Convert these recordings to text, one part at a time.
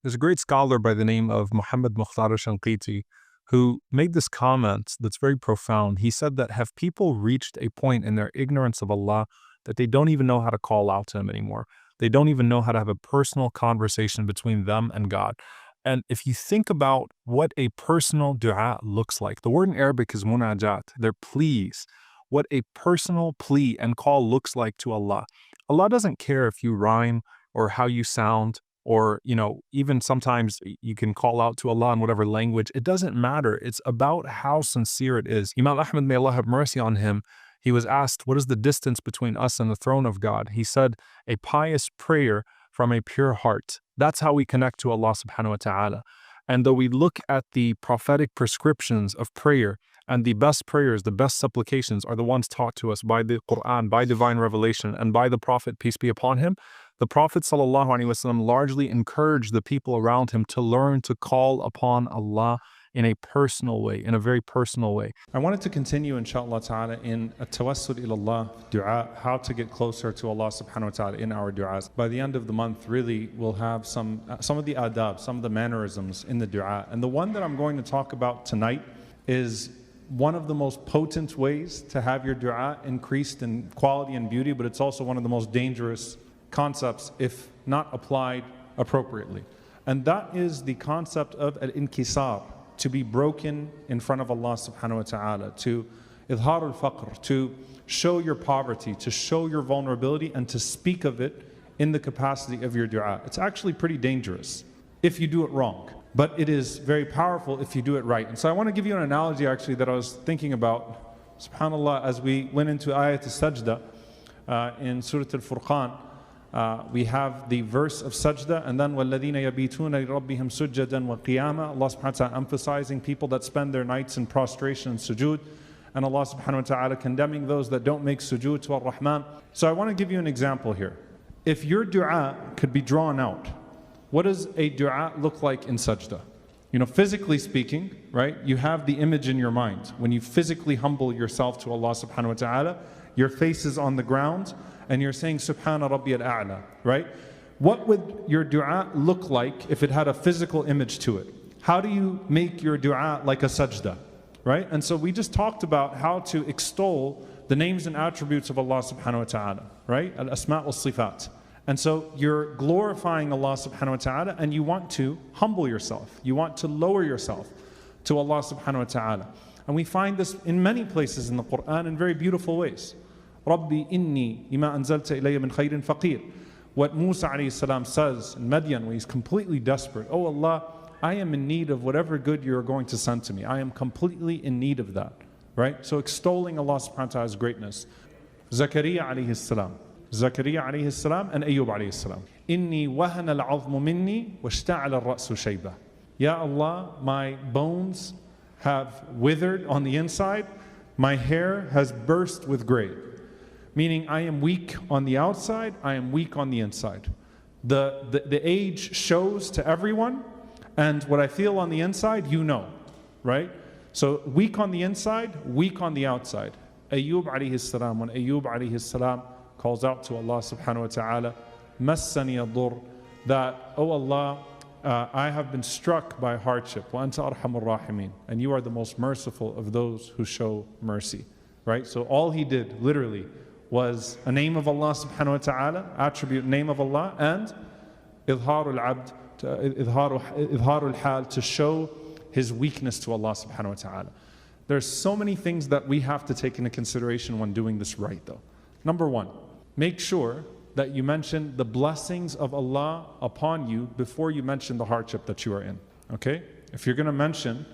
There's a great scholar by the name of Muhammad Mukhtar Shanqiti who made this comment that's very profound. He said that have people reached a point in their ignorance of Allah that they don't even know how to call out to Him anymore? They don't even know how to have a personal conversation between them and God. And if you think about what a personal dua looks like, the word in Arabic is munajat, they're pleas. What a personal plea and call looks like to Allah. Allah doesn't care if you rhyme or how you sound, or, even sometimes you can call out to Allah in whatever language. It doesn't matter. It's about how sincere it is. Imam Ahmad, may Allah have mercy on him, he was asked, what is the distance between us and the throne of God? He said, a pious prayer from a pure heart. That's how we connect to Allah subhanahu wa ta'ala. And though we look at the prophetic prescriptions of prayer, and the best prayers, the best supplications are the ones taught to us by the Quran, by divine revelation, and by the Prophet, peace be upon him, the Prophet ﷺ largely encouraged the people around him to learn to call upon Allah in a personal way, in a very personal way. I wanted to continue, inshaAllah ta'ala, in a tawassul ilallah dua, how to get closer to Allah subhanahu wa ta'ala in our du'as. By the end of the month, really, we'll have some of the adab, some of the mannerisms in the dua. And the one that I'm going to talk about tonight is one of the most potent ways to have your dua increased in quality and beauty, but it's also one of the most dangerous concepts if not applied appropriately. And that is the concept of al-inkisar, to be broken in front of Allah subhanahu wa ta'ala, to idhar al-faqr, to show your poverty, to show your vulnerability, and to speak of it in the capacity of your dua. It's actually pretty dangerous if you do it wrong, but it is very powerful if you do it right. And so I want to give you an analogy actually that I was thinking about, subhanAllah, as we went into ayat al-sajda in Surah al-Furqan. We have the verse of sajda, and then وَالَّذِينَ يَبِيتُونَ لِرَبِّهِمْ سُجَّدًا وَقِيَامًا. Allah subhanahu wa ta'ala emphasizing people that spend their nights in prostration and sujood, and Allah subhanahu wa ta'ala condemning those that don't make sujood to Ar-Rahman. So I want to give you an example here. If your dua could be drawn out, what does a dua look like in sajda? Physically speaking, right? You have the image in your mind. When you physically humble yourself to Allah subhanahu wa ta'ala, your face is on the ground, and you're saying Subhana Rabbi al-A'la, right? What would your dua look like if it had a physical image to it? How do you make your dua like a sajda, right? And so we just talked about how to extol the names and attributes of Allah subhanahu wa ta'ala, right? Al-asma' wal-sifat. And so you're glorifying Allah subhanahu wa ta'ala, and you want to humble yourself. You want to lower yourself to Allah subhanahu wa ta'ala. And we find this in many places in the Quran in very beautiful ways. Rabbi inni lima anzalta ilayya min khayrin faqir. What Musa alayhi salam says in Madian when he's completely desperate. Oh Allah, I am in need of whatever good you are going to send to me. I am completely in need of that. Right? So extolling Allah subhanahu wa ta'ala's greatness. Zakaria alayhi salam. Zakaria alayhi salam and Ayyub alayhi salam. Inni wahana al-'azmu minni washta'ala al-ra'su shayba. Ya Allah, my bones have withered on the inside. My hair has burst with gray. Meaning I am weak on the outside, I am weak on the inside. The age shows to everyone, and what I feel on the inside, right? So weak on the inside, weak on the outside. Ayyub alayhi salam, when Ayyub alayhi salam calls out to Allah subhanahu wa ta'ala, massani ad-dur, that, oh Allah, I have been struck by hardship, wa anta arhamur rahimin, and you are the most merciful of those who show mercy, right? So all he did, literally, was a name of Allah subhanahu wa ta'ala, attribute name of Allah, and idharul abd, idharul hal, to show his weakness to Allah subhanahu wa ta'ala. There's so many things that we have to take into consideration when doing this right though. Number one, make sure that you mention the blessings of Allah upon you before you mention the hardship that you are in. Okay? If you're going to mention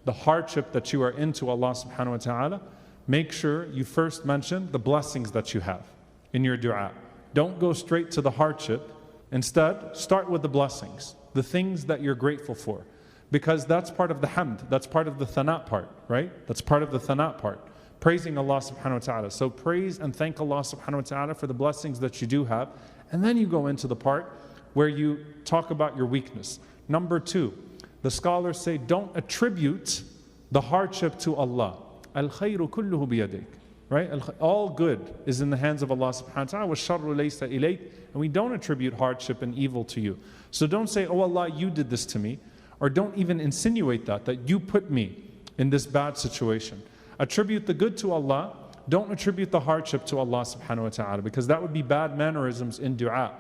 the hardship that you are in to Allah subhanahu wa ta'ala, make sure you first mention the blessings that you have in your dua. Don't go straight to the hardship. Instead, start with the blessings, the things that you're grateful for. Because that's part of the hamd, that's part of the thana part, right? That's part of the thana part. Praising Allah subhanahu wa ta'ala. So praise and thank Allah subhanahu wa ta'ala for the blessings that you do have. And then you go into the part where you talk about your weakness. Number two, the scholars say don't attribute the hardship to Allah. Al-khayru kulluhu biyadayk. right? All good is in the hands of Allah subhanahu wa ta'ala. وَالشَّرُّ لَيْسَ إِلَيْكَ. And we don't attribute hardship and evil to you. So don't say, oh Allah, you did this to me. Or don't even insinuate that you put me in this bad situation. Attribute the good to Allah. Don't attribute the hardship to Allah subhanahu wa ta'ala, because that would be bad mannerisms in dua.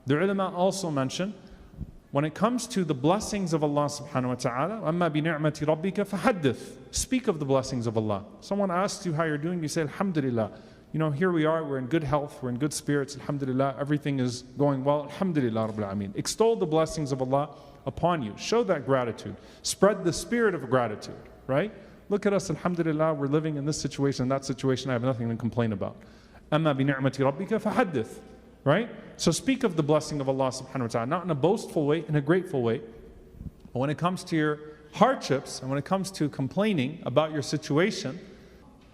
The ulama also mention, when it comes to the blessings of Allah subhanahu wa ta'ala, أَمَّا بِنِعْمَةِ رَبِّكَ فَحَدِّثْ. Speak of the blessings of Allah. Someone asks you how you're doing, you say, Alhamdulillah. You know, here we are, we're in good health, we're in good spirits, Alhamdulillah, everything is going well, Alhamdulillah Rabbil Alameen. Extol the blessings of Allah upon you. Show that gratitude. Spread the spirit of gratitude, right? Look at us, Alhamdulillah, we're living in this situation, that situation, I have nothing to complain about. أَمَّا بِنِعْمَةِ رَبِّكَ فَحَدِّثْ. Right? So speak of the blessing of Allah subhanahu wa ta'ala, not in a boastful way, in a grateful way. But when it comes to your hardships, and when it comes to complaining about your situation,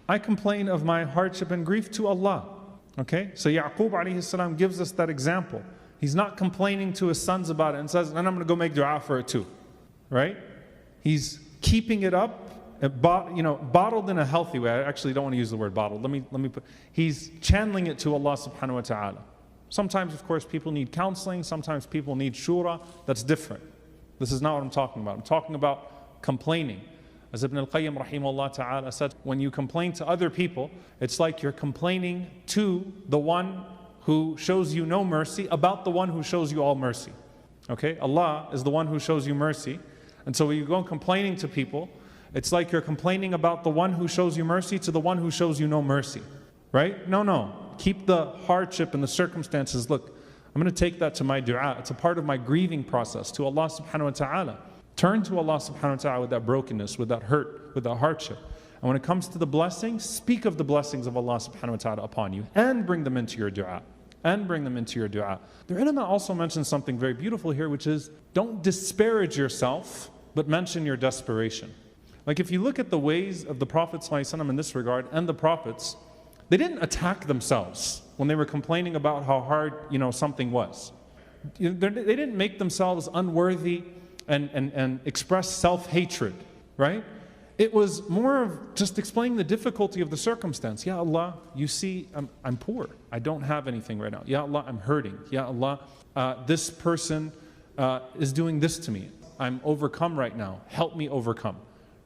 I complain of my hardship and grief to Allah. Okay? So Ya'qub alayhi salam gives us that example. He's not complaining to his sons about it and says, and I'm going to go make dua for it too. Right? He's keeping it up, bottled in a healthy way. I actually don't want to use the word bottled. He's channeling it to Allah subhanahu wa ta'ala. Sometimes, of course, people need counseling. Sometimes people need shura. That's different. This is not what I'm talking about. I'm talking about complaining. As Ibn al-Qayyim rahimahullah ta'ala said, when you complain to other people, it's like you're complaining to the one who shows you no mercy about the one who shows you all mercy. Okay? Allah is the one who shows you mercy. And so when you go complaining to people, it's like you're complaining about the one who shows you mercy to the one who shows you no mercy. Right? No. Keep the hardship and the circumstances. Look, I'm going to take that to my dua. It's a part of my grieving process to Allah subhanahu wa ta'ala. Turn to Allah subhanahu wa ta'ala with that brokenness, with that hurt, with that hardship. And when it comes to the blessings, speak of the blessings of Allah subhanahu wa ta'ala upon you and bring them into your dua. The ulama also mentions something very beautiful here, which is don't disparage yourself, but mention your desperation. Like if you look at the ways of the Prophet ﷺ in this regard and the prophets, they didn't attack themselves when they were complaining about how hard, something was. They didn't make themselves unworthy and express self-hatred, right? It was more of just explaining the difficulty of the circumstance. Ya Allah, you see, I'm poor. I don't have anything right now. Ya Allah, I'm hurting. Ya Allah, this person is doing this to me. I'm overcome right now. Help me overcome,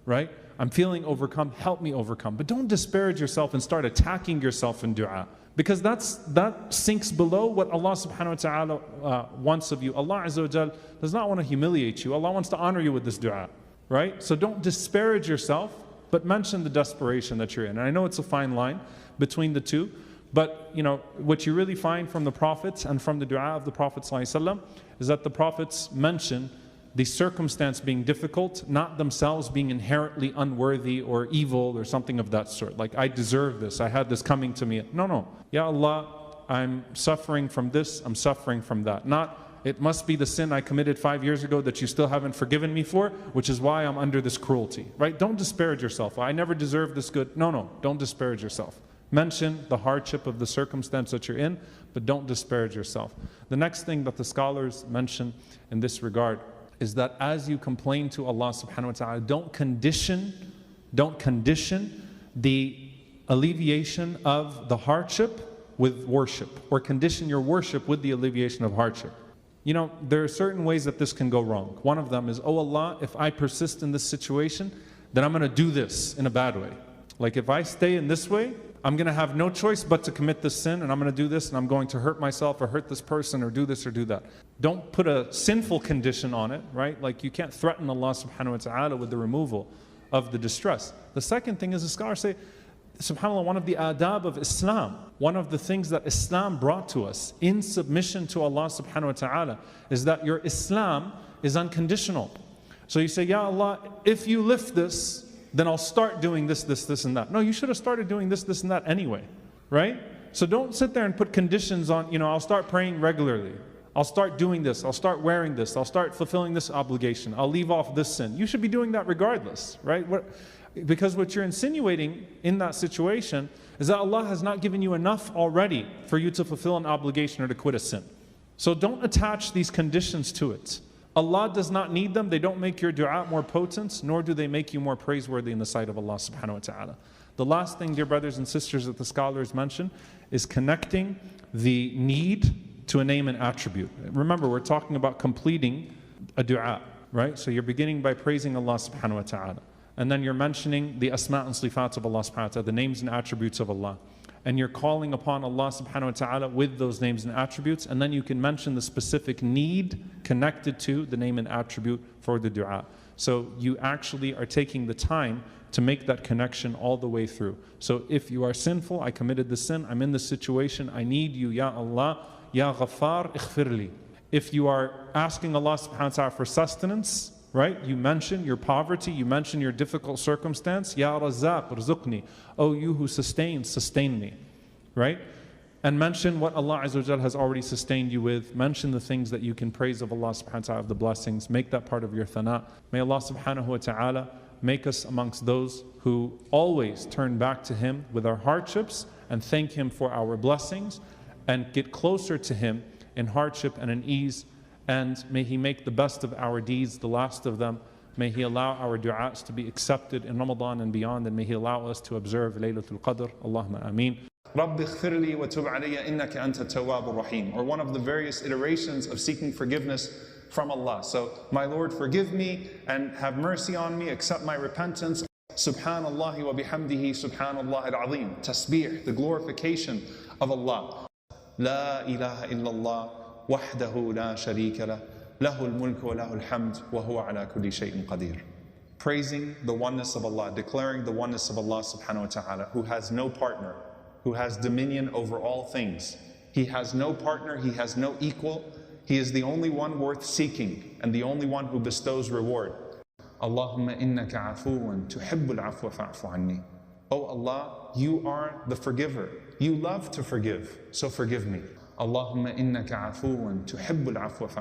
right? I'm feeling overcome, help me overcome. But don't disparage yourself and start attacking yourself in dua, because that sinks below what Allah subhanahu wa ta'ala wants of you. Allah Azza wa Jal does not want to humiliate you. Allah wants to honor you with this dua, right? So don't disparage yourself, but mention the desperation that you're in. And I know it's a fine line between the two, but what you really find from the prophets and from the dua of the Prophet ﷺ is that the prophets mention the circumstance being difficult, not themselves being inherently unworthy or evil or something of that sort. Like, I deserve this, I had this coming to me. No. Ya Allah, I'm suffering from this, I'm suffering from that. Not, it must be the sin I committed 5 years ago that you still haven't forgiven me for, which is why I'm under this cruelty. Right? Don't disparage yourself. I never deserved this good. No, don't disparage yourself. Mention the hardship of the circumstance that you're in, but don't disparage yourself. The next thing that the scholars mention in this regard is that as you complain to Allah subhanahu wa ta'ala, don't condition the alleviation of the hardship with worship, or condition your worship with the alleviation of hardship. There are certain ways that this can go wrong. One of them is, oh Allah, if I persist in this situation, then I'm going to do this in a bad way. Like if I stay in this way, I'm going to have no choice but to commit this sin, and I'm going to do this, and I'm going to hurt myself or hurt this person or do this or do that. Don't put a sinful condition on it, right? Like you can't threaten Allah subhanahu wa ta'ala with the removal of the distress. The second thing is, the scholars say, subhanAllah, one of the adab of Islam, one of the things that Islam brought to us in submission to Allah subhanahu wa ta'ala is that your Islam is unconditional. So you say, Ya Allah, if you lift this, then I'll start doing this, and that. No, you should have started doing this, and that anyway, right? So don't sit there and put conditions on, I'll start praying regularly. I'll start doing this. I'll start wearing this. I'll start fulfilling this obligation. I'll leave off this sin. You should be doing that regardless, right? Because what you're insinuating in that situation is that Allah has not given you enough already for you to fulfill an obligation or to quit a sin. So don't attach these conditions to it. Allah does not need them. They don't make your dua more potent, nor do they make you more praiseworthy in the sight of Allah subhanahu wa ta'ala. The last thing, dear brothers and sisters, that the scholars mention is connecting the need to a name and attribute. Remember, we're talking about completing a dua, right? So you're beginning by praising Allah subhanahu wa ta'ala. And then you're mentioning the asma and sifat of Allah subhanahu wa ta'ala, the names and attributes of Allah. And you're calling upon Allah subhanahu wa ta'ala with those names and attributes, and then you can mention the specific need connected to the name and attribute for the dua. So you actually are taking the time to make that connection all the way through. So if you are sinful, I committed the sin, I'm in this situation, I need you, Ya Allah, Ya Ghaffar, ighfirli. If you are asking Allah subhanahu wa ta'ala for sustenance, right? You mention your poverty, you mention your difficult circumstance. Ya Razzaq, rzuqni. Oh, you who sustains, sustain me, right? And mention what Allah Azza wa Jal has already sustained you with. Mention the things that you can praise of Allah subhanahu wa ta'ala, of the blessings. Make that part of your thana. May Allah subhanahu wa ta'ala make us amongst those who always turn back to Him with our hardships and thank Him for our blessings and get closer to Him in hardship and in ease. And may He make the best of our deeds, the last of them. May He allow our du'as to be accepted in Ramadan and beyond, and may He allow us to observe Laylatul Qadr. Allahumma ameen. رَبِّ اغْفِرْ لِي وَتُبْ عَلَيَّ إِنَّكَ أَنْتَ التَّوَّابُ الرَّحِيمُ, or one of the various iterations of seeking forgiveness from Allah. So, my Lord, forgive me and have mercy on me, accept my repentance. Subhanallah wa bihamdihi, subhanallah al-azim. Tasbih, the glorification of Allah. La ilaha illallah. وحده لا شريك له له الملك وله الحمد وهو على كل شيء قدير. Praising the oneness of Allah, declaring the oneness of Allah subhanahu wa ta'ala, who has no partner, who has dominion over all things. He has no partner, He has no equal. He is the only one worth seeking and the only one who bestows reward. Allahumma innaka afuwan tuhibbul afwa fa'fu anni. Oh Allah, you are the forgiver. You love to forgive, so forgive me. Allahumma innaka afuwan tuhibbul afwa fa'fu